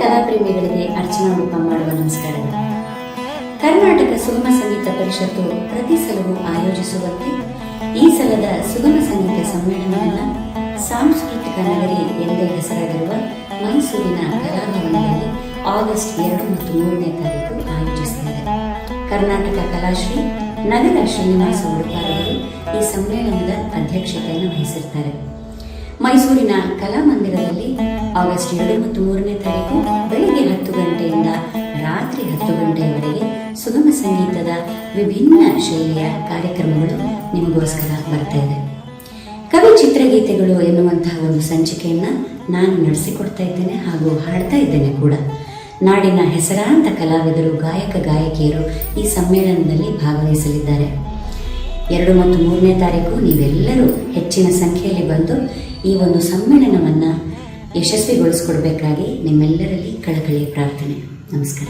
ಕಲಾಪ್ರೇಮಿಗಳಿಗೆ ಅರ್ಚನಾ ರೂಪ ಮಾಡುವ ನಮಸ್ಕಾರಗಳು. ಕರ್ನಾಟಕ ಸುಗಮ ಸಂಗೀತ ಪರಿಷತ್ತು ಪ್ರತಿ ಸಲವೂ ಆಯೋಜಿಸುವಂತೆ ಈ ಸಲದ ಸುಗಮ ಸಂಗೀತ ಸಮ್ಮೇಳನವನ್ನು ಸಾಂಸ್ಕೃತಿಕ ನಗರಿ ಎಂದೇ ಹೆಸರಾಗಿರುವ ಮೈಸೂರಿನ ಕಲಾಭವನದಲ್ಲಿ ಆಗಸ್ಟ್ 2 ಮತ್ತು 3ನೇ ತಾರೀಕು ಆಯೋಜಿಸಿದ್ದಾರೆ. ಕರ್ನಾಟಕ ಕಲಾಶ್ರೀ ನಗರ ಶ್ರೀನಿವಾಸ ಉಡುಪಾರವರು ಈ ಸಮ್ಮೇಳನದ ಅಧ್ಯಕ್ಷತೆಯನ್ನು ವಹಿಸಿರ್ತಾರೆ. ಮೈಸೂರಿನ ಕಲಾಮಂದಿರದಲ್ಲಿ ಆಗಸ್ಟ್ 2 ಮತ್ತು 3ನೇ ತಾರೀಕು ಬೆಳಿಗ್ಗೆ 10 ಗಂಟೆಯಿಂದ ರಾತ್ರಿ 10 ಗಂಟೆಯವರೆಗೆ ಸುಗಮ ಸಂಗೀತದ ವಿಭಿನ್ನ ಶೈಲಿಯ ಕಾರ್ಯಕ್ರಮಗಳು ನಿಮಗೋಸ್ಕರ ಬರ್ತಾ ಇದೆ. ಕವಿ ಚಿತ್ರಗೀತೆಗಳು ಎನ್ನುವಂತಹ ಒಂದು ಸಂಚಿಕೆಯನ್ನು ನಾನು ನಡೆಸಿಕೊಡ್ತಾ ಇದ್ದೇನೆ ಹಾಗೂ ಹಾಡ್ತಾ ಇದ್ದೇನೆ ಕೂಡ. ನಾಡಿನ ಹೆಸರಾಂತ ಕಲಾವಿದರು, ಗಾಯಕ ಗಾಯಕಿಯರು ಈ ಸಮ್ಮೇಳನದಲ್ಲಿ ಭಾಗವಹಿಸಲಿದ್ದಾರೆ. 2 ಮತ್ತು 3ನೇ ತಾರೀಕು ನೀವೆಲ್ಲರೂ ಹೆಚ್ಚಿನ ಸಂಖ್ಯೆಯಲ್ಲಿ ಬಂದು ಈ ಒಂದು ಸಮ್ಮೇಳನವನ್ನು ಯಶಸ್ವಿಗೊಳಿಸಿಕೊಡ್ಬೇಕಾಗಿ ನಿಮ್ಮೆಲ್ಲರಲ್ಲಿ ಕಳಕಳಿಯ ಪ್ರಾರ್ಥನೆ. ನಮಸ್ಕಾರ.